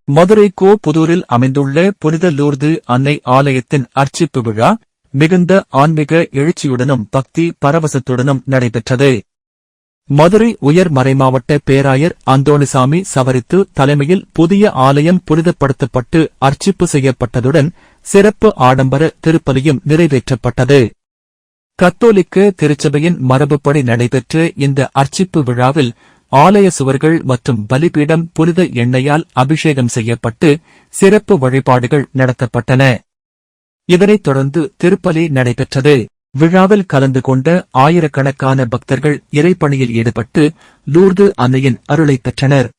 மதுரை புதூரில் அமைந்துள்ள புனித லூர்து அன்னை ஆலயத்தின் அர்ச்சிப்பு விழா மிகுந்த ஆன்மீக எழுச்சியுடனும் பக்தி பரவசத்துடனும் நடைபெற்றது. மதுரை உயர் மறைமாவட்ட பேராயர் அந்தோணிசாமி சவரித்து தலைமையில் புதிய ஆலயம் புனிதப்படுத்தப்பட்டு அர்ச்சிப்பு செய்யப்பட்டதுடன் சிறப்பு ஆடம்பர திருப்பலியும் நிறைவேற்றப்பட்டது. கத்தோலிக்க திருச்சபையின் மரபுப்படி நடைபெற்ற இந்த அர்ச்சிப்பு விழாவில் ஆலய சுவர்கள் மற்றும் பலிபீடம் புனித எண்ணெயால் அபிஷேகம் செய்யப்பட்டு சிறப்பு வழிபாடுகள் நடத்தப்பட்டன. இதனைத் தொடர்ந்து திருப்பலி நடைபெற்றது. விழாவில் கலந்து கொண்ட ஆயிரக்கணக்கான பக்தர்கள் இறைப்பணியில் ஈடுபட்டு லூர்து அன்னையின் அருளை பெற்றனர்.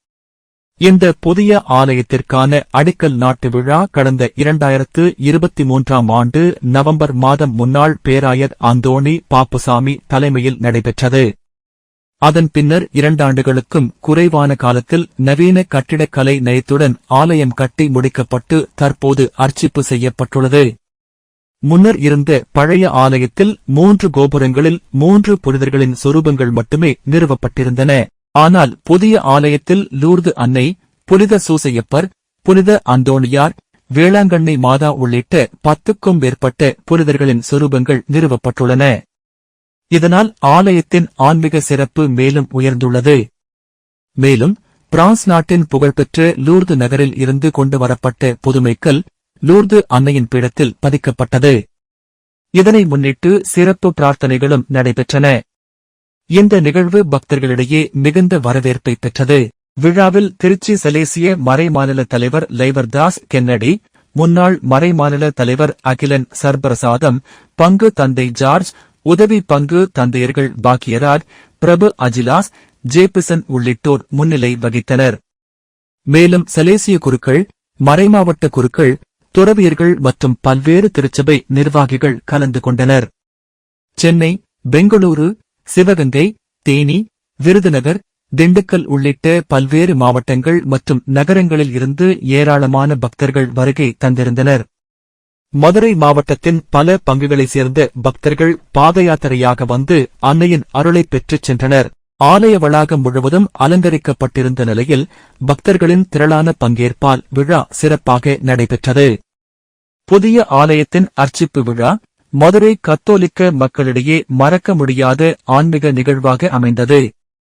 இந்த புதிய ஆலயத்திற்கான அடிக்கல் நாட்டு விழா கடந்த 2023ஆம் ஆண்டு நவம்பர் மாதம் முன்னாள் பேராயர் அந்தோணி பாப்புசாமி தலைமையில் நடைபெற்றது. அதன் பின்னர் 2 ஆண்டுகளுக்கும் குறைவான காலத்தில் நவீன கட்டிடக்கலை நயத்துடன் ஆலயம் கட்டி முடிக்கப்பட்டு தற்போது அர்ச்சிப்பு செய்யப்பட்டுள்ளது. முன்னர் இருந்த பழைய ஆலயத்தில் 3 கோபுரங்களில் 3 புனிதர்களின் சொரூபங்கள் மட்டுமே நிறுவப்பட்டிருந்தன. ஆனால் புதிய ஆலயத்தில் லூர்து அன்னை, புனித சூசையப்பர், புனித அந்தோணியார், வேளாங்கண்ணி மாதா உள்ளிட்ட 10க்கும் மேற்பட்ட புனிதர்களின் சொரூபங்கள் நிறுவப்பட்டுள்ளன. இதனால் ஆலயத்தின் ஆன்மீக சிறப்பு மேலும் உயர்ந்துள்ளது. மேலும் பிரான்ஸ் நாட்டின் புகழ்பெற்ற லூர்து நகரில் இருந்து கொண்டு வரப்பட்ட புதுமைக்கல் லூர்து அன்னையின் பீடத்தில் பதிக்கப்பட்டது. இதனை முன்னிட்டு சிறப்பு பிரார்த்தனைகளும் நடைபெற்றன. இந்த நிகழ்வு பக்தர்களிடையே மிகுந்த வரவேற்பை பெற்றது. விழாவில் திருச்சி சலேசிய மறைமாநில தலைவர் லைவர்தாஸ் கென்னடி, முன்னாள் மறைமாநில தலைவர் அகிலன் சர்பரசாதம், பங்கு தந்தை ஜார்ஜ், உதவி பங்கு தந்தையர்கள் பாக்கியராஜ், பிரபு அஜிலாஸ், ஜேபிசன் உள்ளிட்டோர் முன்னிலை வகித்தனர். மேலும் சலேசிய குருக்கள், மறைமாவட்ட குருக்கள், துறவியர்கள் மற்றும் பல்வேறு திருச்சபை நிர்வாகிகள் கலந்து கொண்டனர். சென்னை, பெங்களூரு, சிவகங்கை, தேனி, விருதுநகர், திண்டுக்கல் உள்ளிட்ட பல்வேறு மாவட்டங்கள் மற்றும் நகரங்களில் இருந்து ஏராளமான பக்தர்கள் வருகை தந்திருந்தனர். மதுரை மாவட்டத்தின் பல பங்குகளைச் சேர்ந்த பக்தர்கள் பாத யாத்திரையாக வந்து அன்னையின் அருளை பெற்றுச் சென்றனர். ஆலய வளாகம் முழுவதும் அலங்கரிக்கப்பட்டிருந்த நிலையில் பக்தர்களின் திரளான பங்கேற்பால் விழா சிறப்பாக நடைபெற்றது. புதிய ஆலயத்தின் அர்ச்சிப்பு விழா மதுரை கத்தோலிக்க மக்களிடையே மறக்க முடியாத ஆன்மீக நிகழ்வாக அமைந்தது.